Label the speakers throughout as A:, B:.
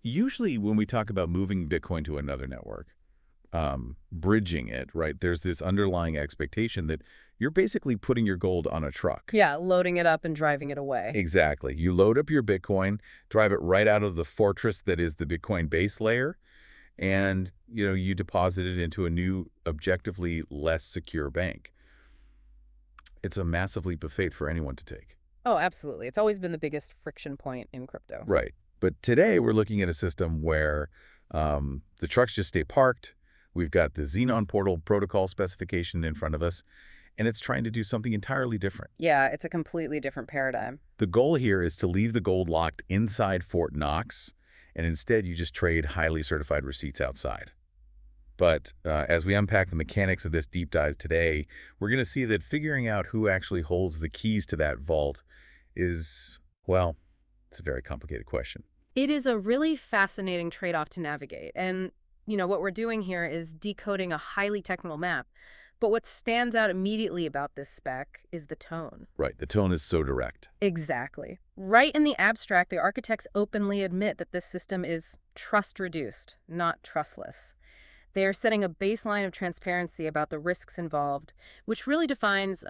A: Usually when we talk about moving Bitcoin to another network, bridging it, right, there's this underlying expectation that you're basically putting your gold on a truck.
B: Yeah, loading it up and driving it away.
A: Exactly. You load up your Bitcoin, drive it right out of the fortress that is the Bitcoin base layer, and you deposit it into a new, objectively less secure bank. It's a massive leap of faith for anyone to take.
B: Oh, absolutely. It's always been the biggest friction point in crypto.
A: Right. But today we're looking at a system where the trucks just stay parked. We've got the Zenon portal protocol specification in front of us, and it's trying to do something entirely different.
B: Yeah, it's a completely different paradigm.
A: The goal here is to leave the gold locked inside Fort Knox, and instead you just trade highly certified receipts outside. But as we unpack the mechanics of this deep dive today, we're going to see that figuring out who actually holds the keys to that vault is, well, it's a very complicated question.
B: It is a really fascinating trade-off to navigate. And, what we're doing here is decoding a highly technical map. But what stands out immediately about this spec is the tone.
A: Right. The tone is so direct.
B: Exactly. Right in the abstract, the architects openly admit that this system is trust-reduced, not trustless. They are setting a baseline of transparency about the risks involved, which really defines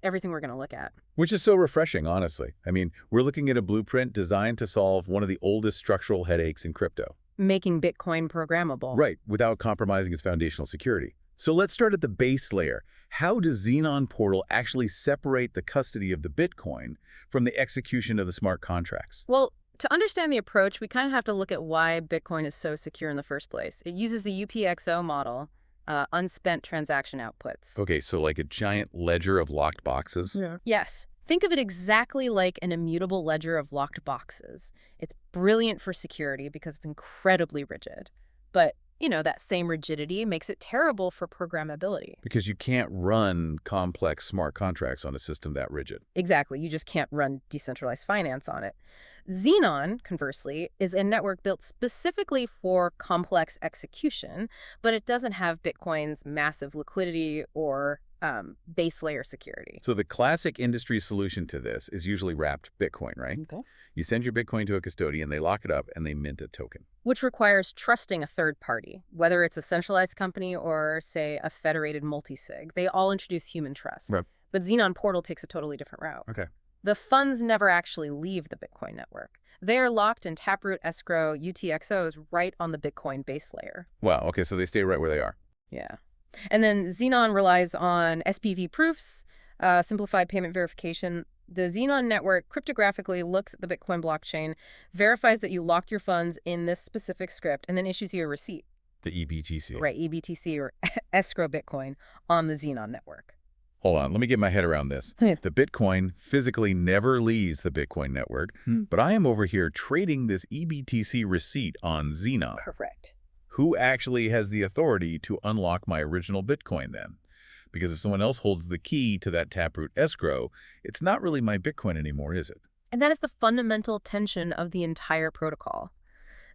B: everything we're going to look at.
A: Which is so refreshing, honestly. I mean, we're looking at a blueprint designed to solve one of the oldest structural headaches in crypto.
B: Making Bitcoin programmable.
A: Right, without compromising its foundational security. So let's start at the base layer. How does Zenon Portal actually separate the custody of the Bitcoin from the execution of the smart contracts?
B: Well, to understand the approach, we kind of have to look at why Bitcoin is so secure in the first place. It uses the UTXO model, unspent transaction outputs.
A: Okay, so like a giant ledger of locked boxes?
B: Yeah. Yes. Think of it exactly like an immutable ledger of locked boxes. It's brilliant for security because it's incredibly rigid. But, that same rigidity makes it terrible for programmability.
A: Because you can't run complex smart contracts on a system that rigid.
B: Exactly. You just can't run decentralized finance on it. Xenon, conversely, is a network built specifically for complex execution, but it doesn't have Bitcoin's massive liquidity or base layer security.
A: So the classic industry solution to this is usually wrapped Bitcoin, right?
B: Okay.
A: You send your Bitcoin to a custodian, they lock it up, and they mint a token.
B: Which requires trusting a third party, whether it's a centralized company or, say, a federated multisig. They all introduce human trust.
A: Right.
B: But Xenon Portal takes a totally different route.
A: Okay.
B: The funds never actually leave the Bitcoin network. They are locked in Taproot escrow UTXOs right on the Bitcoin base layer.
A: Wow, okay, so they stay right where they are.
B: Yeah. And then Xenon relies on SPV proofs, simplified payment verification. The Xenon network cryptographically looks at the Bitcoin blockchain, verifies that you locked your funds in this specific script, and then issues you a receipt.
A: The EBTC.
B: Right, EBTC or escrow Bitcoin on the Xenon network.
A: Hold on, let me get my head around this.
B: Yeah.
A: The Bitcoin physically never leaves the Bitcoin network, but I am over here trading this EBTC receipt on Zenon.
B: Correct.
A: Who actually has the authority to unlock my original Bitcoin then? Because if someone else holds the key to that Taproot escrow, it's not really my Bitcoin anymore, is it?
B: And that is the fundamental tension of the entire protocol.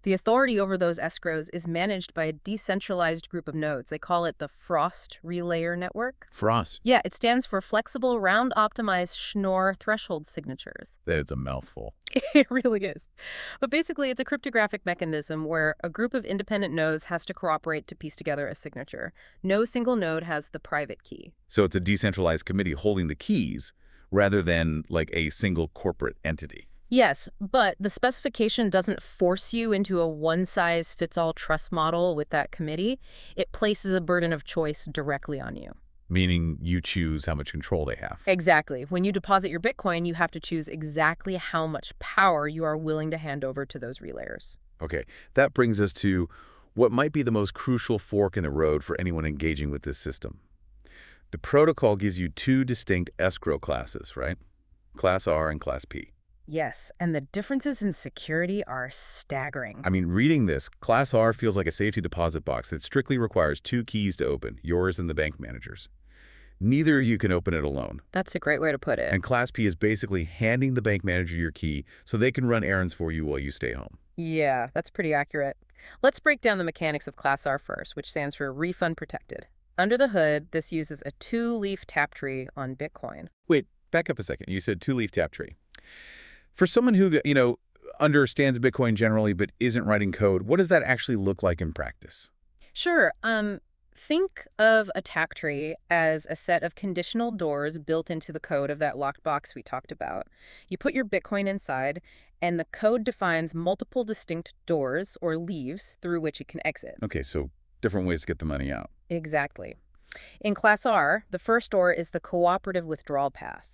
B: The authority over those escrows is managed by a decentralized group of nodes. They call it the Frost Relayer Network.
A: Frost.
B: Yeah, it stands for Flexible Round Optimized Schnorr Threshold Signatures.
A: That's a mouthful.
B: It really is. But basically, it's a cryptographic mechanism where a group of independent nodes has to cooperate to piece together a signature. No single node has the private key.
A: So it's a decentralized committee holding the keys rather than like a single corporate entity.
B: Yes, but the specification doesn't force you into a one-size-fits-all trust model with that committee. It places a burden of choice directly on you.
A: Meaning you choose how much control they have.
B: Exactly. When you deposit your Bitcoin, you have to choose exactly how much power you are willing to hand over to those relayers.
A: Okay, that brings us to what might be the most crucial fork in the road for anyone engaging with this system. The protocol gives you two distinct escrow classes, right? Class R and Class P.
B: Yes, and the differences in security are staggering.
A: I mean, reading this, Class R feels like a safety deposit box that strictly requires two keys to open, yours and the bank manager's. Neither of you can open it alone.
B: That's a great way to put it.
A: And Class P is basically handing the bank manager your key so they can run errands for you while you stay home.
B: Yeah, that's pretty accurate. Let's break down the mechanics of Class R first, which stands for Refund Protected. Under the hood, this uses a two-leaf tap tree on Bitcoin.
A: Wait, back up a second. You said two-leaf tap tree. For someone who, understands Bitcoin generally but isn't writing code, what does that actually look like in practice?
B: Sure. Think of a tack tree as a set of conditional doors built into the code of that locked box we talked about. You put your Bitcoin inside, and the code defines multiple distinct doors or leaves through which it can exit.
A: Okay, so different ways to get the money out.
B: Exactly. In Class R, the first door is the cooperative withdrawal path.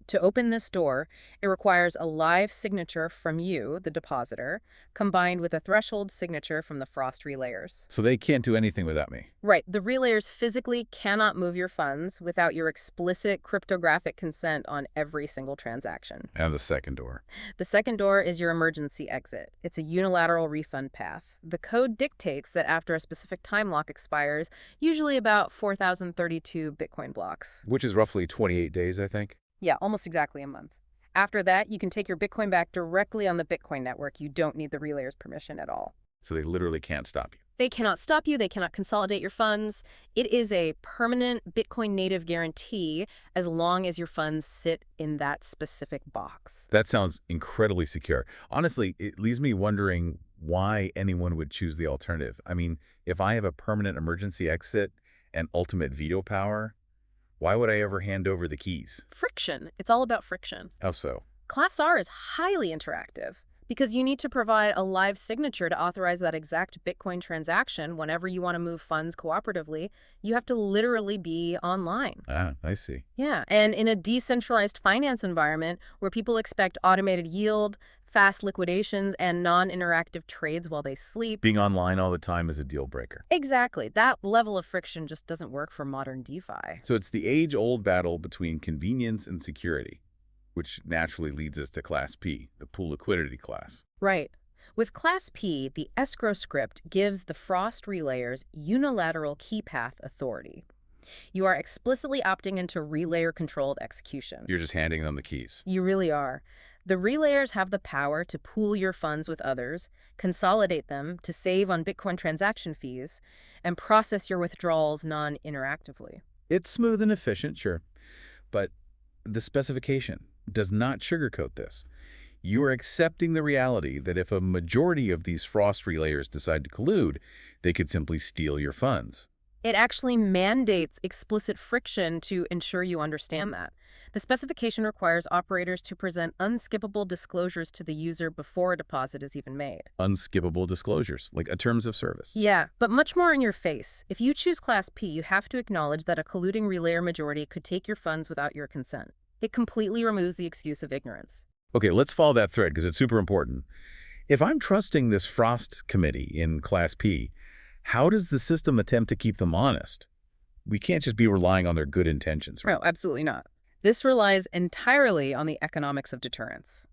B: To open this door, it requires a live signature from you, the depositor, combined with a threshold signature from the Frost relayers.
A: So they can't do anything without me.
B: Right. The relayers physically cannot move your funds without your explicit cryptographic consent on every single transaction.
A: And the second door.
B: The second door is your emergency exit. It's a unilateral refund path. The code dictates that after a specific time lock expires, usually about 4,032 Bitcoin blocks.
A: Which is roughly 28 days, I think.
B: Yeah, almost exactly a month. After that, you can take your Bitcoin back directly on the Bitcoin network. You don't need the relayer's permission at all.
A: So they literally can't stop you.
B: They cannot stop you. They cannot consolidate your funds. It is a permanent Bitcoin native guarantee as long as your funds sit in that specific box.
A: That sounds incredibly secure. Honestly, it leaves me wondering why anyone would choose the alternative. I mean, if I have a permanent emergency exit and ultimate veto power, why would I ever hand over the keys?
B: Friction. It's all about friction.
A: How so?
B: Class R is highly interactive because you need to provide a live signature to authorize that exact Bitcoin transaction whenever you want to move funds cooperatively. You have to literally be online.
A: Ah, I see.
B: Yeah, and in a decentralized finance environment where people expect automated yield, fast liquidations, and non-interactive trades while they sleep.
A: Being online all the time is a deal breaker.
B: Exactly. That level of friction just doesn't work for modern DeFi.
A: So it's the age-old battle between convenience and security, which naturally leads us to Class P, the pool liquidity class.
B: Right. With Class P, the escrow script gives the Frost relayers unilateral key path authority. You are explicitly opting into relayer-controlled execution.
A: You're just handing them the keys.
B: You really are. The relayers have the power to pool your funds with others, consolidate them to save on Bitcoin transaction fees, and process your withdrawals non-interactively.
A: It's smooth and efficient, sure, but the specification does not sugarcoat this. You are accepting the reality that if a majority of these Frost relayers decide to collude, they could simply steal your funds.
B: It actually mandates explicit friction to ensure you understand that. The specification requires operators to present unskippable disclosures to the user before a deposit is even made.
A: Unskippable disclosures, like a terms of service.
B: Yeah, but much more in your face. If you choose Class P, you have to acknowledge that a colluding relayer majority could take your funds without your consent. It completely removes the excuse of ignorance.
A: Okay, let's follow that thread because it's super important. If I'm trusting this Frost committee in Class P, how does the system attempt to keep them honest? We can't just be relying on their good intentions.
B: No, absolutely not. This relies entirely on the economics of deterrence.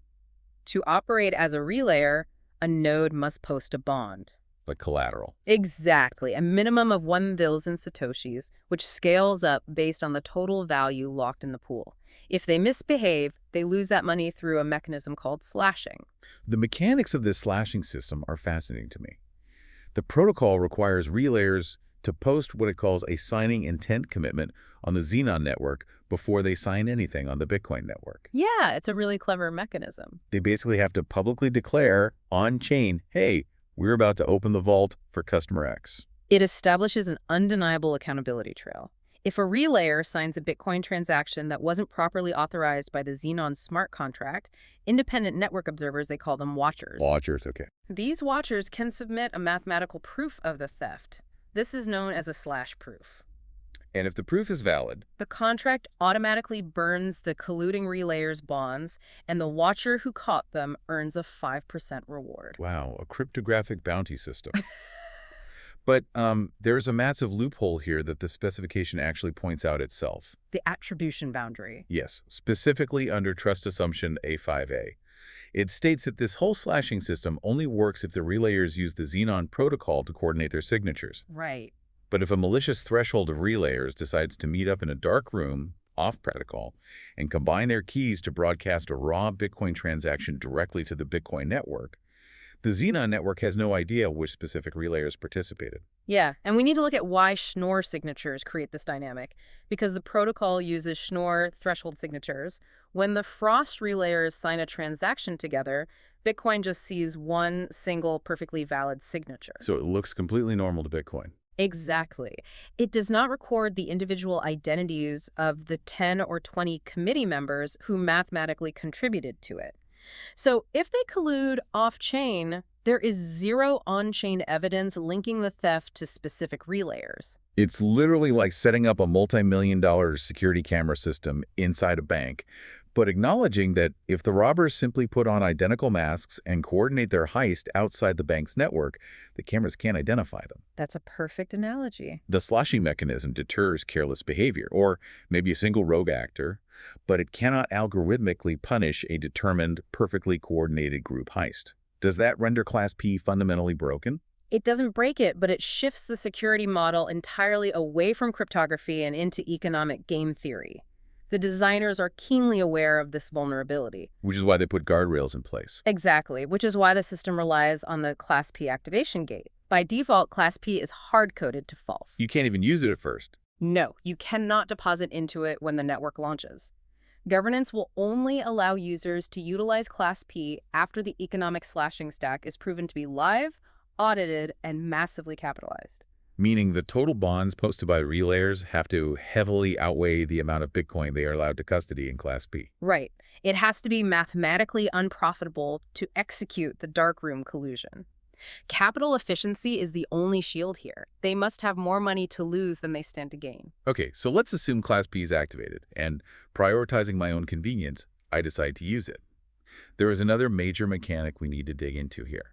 B: To operate as a relayer, a node must post a bond.
A: Like collateral.
B: Exactly, a minimum of 1,000 satoshis, which scales up based on the total value locked in the pool. If they misbehave, they lose that money through a mechanism called slashing.
A: The mechanics of this slashing system are fascinating to me. The protocol requires relayers to post what it calls a signing intent commitment on the Zenon network before they sign anything on the Bitcoin network.
B: Yeah, it's a really clever mechanism.
A: They basically have to publicly declare on-chain, hey, we're about to open the vault for customer X.
B: It establishes an undeniable accountability trail. If a relayer signs a Bitcoin transaction that wasn't properly authorized by the Zenon smart contract, independent network observers, they call them watchers.
A: Watchers, okay.
B: These watchers can submit a mathematical proof of the theft. This is known as a slash proof.
A: And if the proof is valid,
B: The contract automatically burns the colluding relayer's bonds, and the watcher who caught them earns a 5% reward.
A: wow, a cryptographic bounty system. But there's a massive loophole here that the specification actually points out itself.
B: The attribution boundary.
A: Yes, specifically under Trust Assumption A5A. It states that this whole slashing system only works if the relayers use the Zenon protocol to coordinate their signatures.
B: Right.
A: But if a malicious threshold of relayers decides to meet up in a dark room, off protocol, and combine their keys to broadcast a raw Bitcoin transaction directly to the Bitcoin network, the Zenon network has no idea which specific relayers participated.
B: Yeah, and we need to look at why Schnorr signatures create this dynamic, because the protocol uses Schnorr threshold signatures. When the Frost relayers sign a transaction together, Bitcoin just sees one single perfectly valid signature.
A: So it looks completely normal to Bitcoin.
B: Exactly. It does not record the individual identities of the 10 or 20 committee members who mathematically contributed to it. So if they collude off-chain, there is zero on-chain evidence linking the theft to specific relayers.
A: It's literally like setting up a multi-million-dollar security camera system inside a bank, but acknowledging that if the robbers simply put on identical masks and coordinate their heist outside the bank's network, the cameras can't identify them.
B: That's a perfect analogy.
A: The sloshing mechanism deters careless behavior, or maybe a single rogue actor, but it cannot algorithmically punish a determined, perfectly coordinated group heist. Does that render Class P fundamentally broken?
B: It doesn't break it, but it shifts the security model entirely away from cryptography and into economic game theory. The designers are keenly aware of this vulnerability.
A: Which is why they put guardrails in place.
B: Exactly, which is why the system relies on the Class P activation gate. By default, Class P is hard-coded to false.
A: You can't even use it at first.
B: No, you cannot deposit into it when the network launches. Governance will only allow users to utilize Class P after the economic slashing stack is proven to be live, audited, and massively capitalized.
A: Meaning the total bonds posted by relayers have to heavily outweigh the amount of Bitcoin they are allowed to custody in Class P.
B: Right. It has to be mathematically unprofitable to execute the darkroom collusion. Capital efficiency is the only shield here. They must have more money to lose than they stand to gain.
A: Okay, so let's assume Class P is activated, and prioritizing my own convenience, I decide to use it. There is another major mechanic we need to dig into here.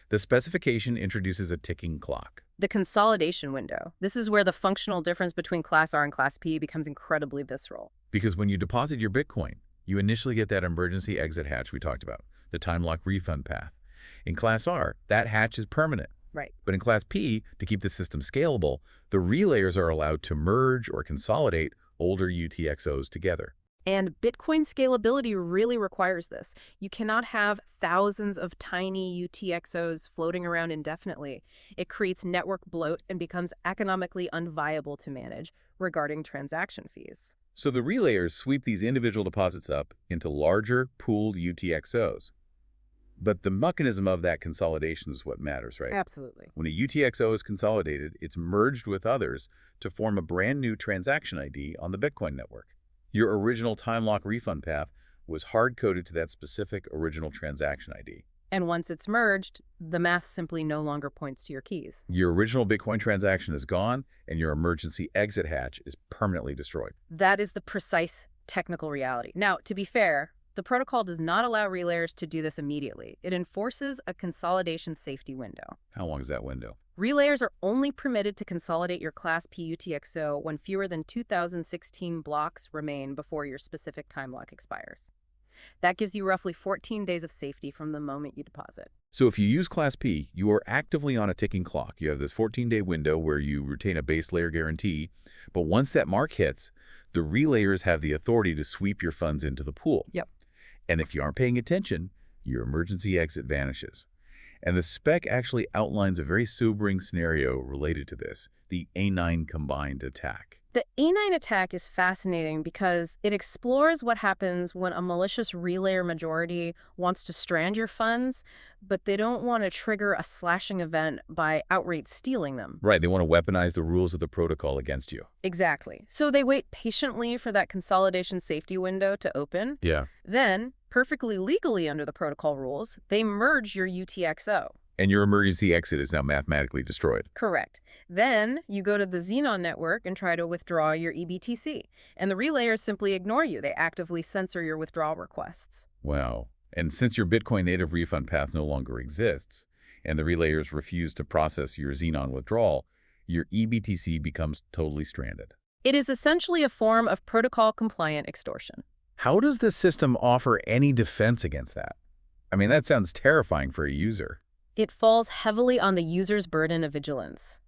A: The specification introduces a ticking clock.
B: The consolidation window. This is where the functional difference between Class R and Class P becomes incredibly visceral.
A: Because when you deposit your Bitcoin, you initially get that emergency exit hatch we talked about, the time lock refund path. In Class R, that hatch is permanent.
B: Right.
A: But in Class P, to keep the system scalable, the relayers are allowed to merge or consolidate older UTXOs together.
B: And Bitcoin scalability really requires this. You cannot have thousands of tiny UTXOs floating around indefinitely. It creates network bloat and becomes economically unviable to manage regarding transaction fees.
A: So the relayers sweep these individual deposits up into larger, pooled UTXOs. But the mechanism of that consolidation is what matters, right?
B: Absolutely.
A: When a UTXO is consolidated, it's merged with others to form a brand new transaction ID on the Bitcoin network. Your original time lock refund path was hard-coded to that specific original transaction ID.
B: And once it's merged, the math simply no longer points to your keys.
A: Your original Bitcoin transaction is gone, and your emergency exit hatch is permanently destroyed.
B: That is the precise technical reality. Now, to be fair, the protocol does not allow relayers to do this immediately. It enforces a consolidation safety window.
A: How long is that window?
B: Relayers are only permitted to consolidate your Class P UTXO when fewer than 2016 blocks remain before your specific time lock expires. That gives you roughly 14 days of safety from the moment you deposit.
A: So if you use Class P, you are actively on a ticking clock. You have this 14-day window where you retain a base layer guarantee, but once that mark hits, the relayers have the authority to sweep your funds into the pool.
B: Yep.
A: And if you aren't paying attention, your emergency exit vanishes. And the spec actually outlines a very sobering scenario related to this, the A9 combined attack.
B: The A9 attack is fascinating because it explores what happens when a malicious relayer majority wants to strand your funds, but they don't want to trigger a slashing event by outright stealing them.
A: Right, they want to weaponize the rules of the protocol against you.
B: Exactly. So they wait patiently for that consolidation safety window to open.
A: Yeah.
B: Then, perfectly legally under the protocol rules, they merge your UTXO.
A: And your emergency exit is now mathematically destroyed.
B: Correct. Then you go to the Zenon network and try to withdraw your eBTC. And the relayers simply ignore you. They actively censor your withdrawal requests.
A: Wow. And since your Bitcoin native refund path no longer exists, and the relayers refuse to process your Zenon withdrawal, your eBTC becomes totally stranded.
B: It is essentially a form of protocol-compliant extortion.
A: How does this system offer any defense against that? I mean, that sounds terrifying for a user.
B: It falls heavily on the user's burden of vigilance.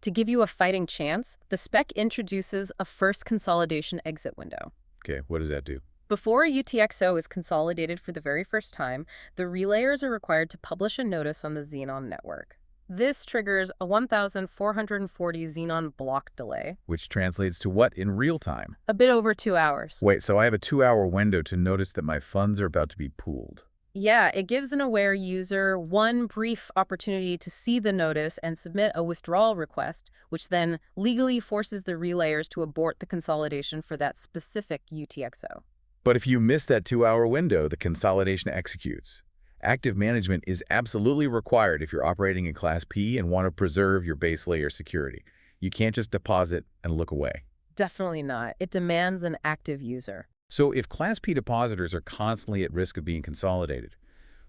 B: To give you a fighting chance, the spec introduces a first consolidation exit window.
A: Okay, what does that do?
B: Before a UTXO is consolidated for the very first time, the relayers are required to publish a notice on the Zenon network. This triggers a 1,440 Zenon block delay.
A: Which translates to what in real time?
B: A bit over 2 hours.
A: Wait, so I have a 2-hour window to notice that my funds are about to be pooled.
B: Yeah, it gives an aware user one brief opportunity to see the notice and submit a withdrawal request, which then legally forces the relayers to abort the consolidation for that specific UTXO.
A: But if you miss that 2-hour window, the consolidation executes. Active management is absolutely required if you're operating in Class P and want to preserve your base layer security. You can't just deposit and look away.
B: Definitely not. It demands an active user.
A: So if Class P depositors are constantly at risk of being consolidated,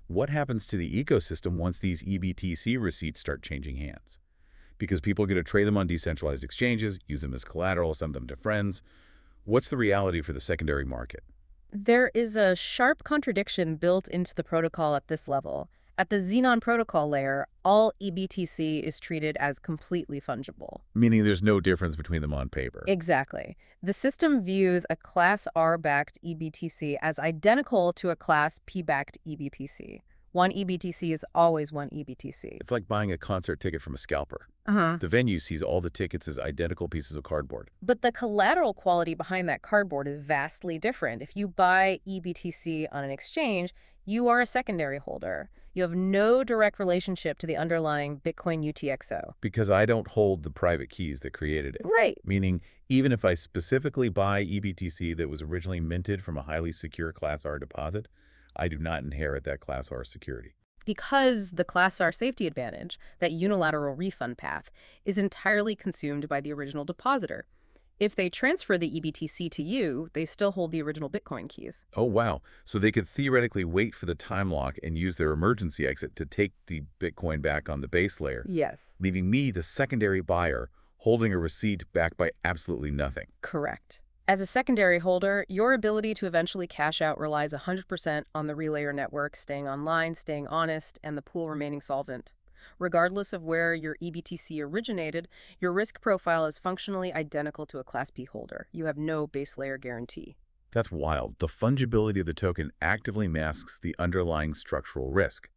A: what happens to the ecosystem once these EBTC receipts start changing hands? Because people are going to trade them on decentralized exchanges, use them as collateral, send them to friends. What's the reality for the secondary market?
B: There is a sharp contradiction built into the protocol at this level. At the Zenon protocol layer, all EBTC is treated as completely fungible.
A: Meaning there's no difference between them on paper.
B: Exactly. The system views a Class R-backed EBTC as identical to a Class P-backed EBTC. One EBTC is always one EBTC.
A: It's like buying a concert ticket from a scalper.
B: Uh-huh.
A: The venue sees all the tickets as identical pieces of cardboard.
B: But the collateral quality behind that cardboard is vastly different. If you buy EBTC on an exchange, you are a secondary holder. You have no direct relationship to the underlying Bitcoin UTXO.
A: Because I don't hold the private keys that created it.
B: Right.
A: Meaning, even if I specifically buy EBTC that was originally minted from a highly secure Class R deposit, I do not inherit that Class R security.
B: Because the Class R safety advantage, that unilateral refund path, is entirely consumed by the original depositor. If they transfer the EBTC to you, they still hold the original Bitcoin keys.
A: Oh, wow. So they could theoretically wait for the time lock and use their emergency exit to take the Bitcoin back on the base layer,
B: Yes.
A: leaving me, the secondary buyer, holding a receipt backed by absolutely nothing.
B: Correct. As a secondary holder, your ability to eventually cash out relies 100% on the relayer network staying online, staying honest, and the pool remaining solvent. Regardless of where your EBTC originated, your risk profile is functionally identical to a Class P holder. You have no base layer guarantee.
A: That's wild. The fungibility of the token actively masks the underlying structural risk.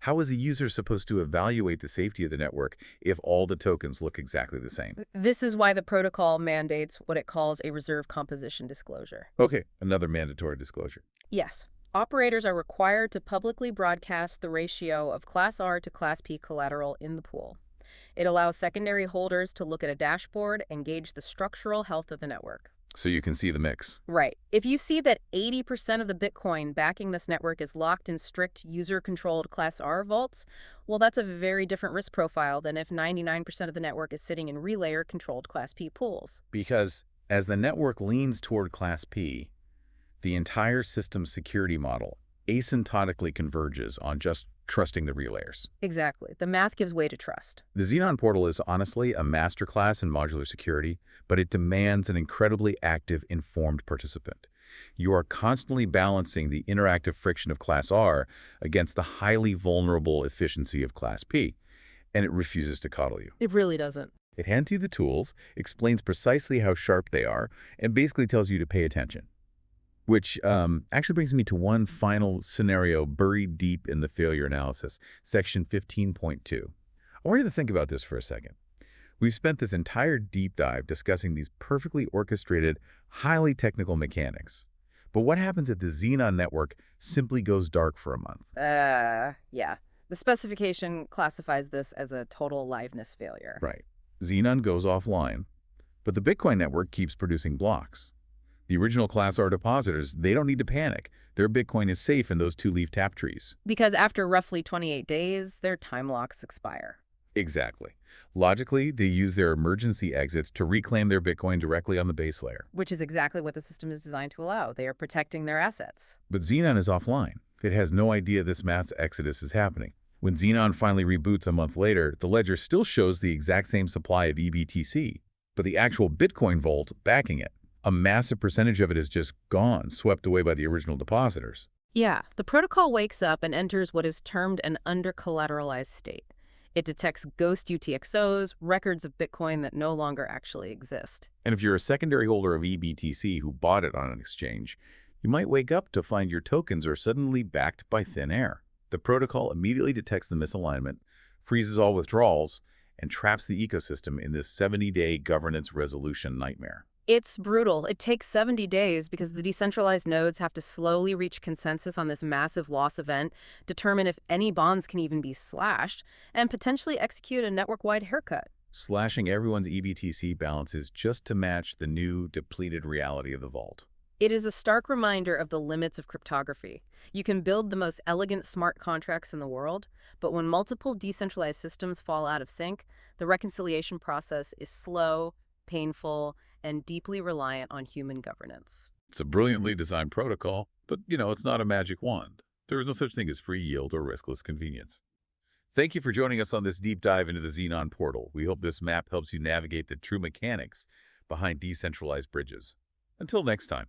A: How is a user supposed to evaluate the safety of the network if all the tokens look exactly the same?
B: This is why the protocol mandates what it calls a reserve composition disclosure.
A: Okay, another mandatory disclosure.
B: Yes. Operators are required to publicly broadcast the ratio of Class R to Class P collateral in the pool. It allows secondary holders to look at a dashboard and gauge the structural health of the network.
A: So you can see the mix.
B: Right. If you see that 80% of the Bitcoin backing this network is locked in strict user-controlled Class R vaults, well, that's a very different risk profile than if 99% of the network is sitting in relayer-controlled Class P pools.
A: Because as the network leans toward Class P, the entire system's security model asymptotically converges on just trusting the relayers.
B: Exactly. The math gives way to trust.
A: The Zenon portal is honestly a masterclass in modular security, but it demands an incredibly active, informed participant. You are constantly balancing the interactive friction of Class R against the highly vulnerable efficiency of Class P, and it refuses to coddle you.
B: It really doesn't.
A: It hands you the tools, explains precisely how sharp they are, and basically tells you to pay attention. Which actually brings me to one final scenario buried deep in the failure analysis, section 15.2. I want you to think about this for a second. We've spent this entire deep dive discussing these perfectly orchestrated, highly technical mechanics. But what happens if the Zenon network simply goes dark for a month?
B: Yeah. The specification classifies this as a total liveness failure.
A: Right. Zenon goes offline, but the Bitcoin network keeps producing blocks. The original Class R depositors, they don't need to panic. Their Bitcoin is safe in those two-leaf tap trees.
B: Because after roughly 28 days, their time locks expire.
A: Exactly. Logically, they use their emergency exits to reclaim their Bitcoin directly on the base layer.
B: Which is exactly what the system is designed to allow. They are protecting their assets.
A: But Zenon is offline. It has no idea this mass exodus is happening. When Zenon finally reboots a month later, the ledger still shows the exact same supply of EBTC, but the actual Bitcoin vault backing it. A massive percentage of it is just gone, swept away by the original depositors.
B: Yeah, the protocol wakes up and enters what is termed an under-collateralized state. It detects ghost UTXOs, records of Bitcoin that no longer actually exist.
A: And if you're a secondary holder of EBTC who bought it on an exchange, you might wake up to find your tokens are suddenly backed by thin air. The protocol immediately detects the misalignment, freezes all withdrawals, and traps the ecosystem in this 70-day governance resolution nightmare.
B: It's brutal. It takes 70 days because the decentralized nodes have to slowly reach consensus on this massive loss event, determine if any bonds can even be slashed, and potentially execute a network-wide haircut.
A: Slashing everyone's EBTC balances just to match the new, depleted reality of the vault.
B: It is a stark reminder of the limits of cryptography. You can build the most elegant smart contracts in the world, but when multiple decentralized systems fall out of sync, the reconciliation process is slow, painful, and deeply reliant on human governance.
A: It's a brilliantly designed protocol, but, it's not a magic wand. There is no such thing as free yield or riskless convenience. Thank you for joining us on this deep dive into the Zenon portal. We hope this map helps you navigate the true mechanics behind decentralized bridges. Until next time.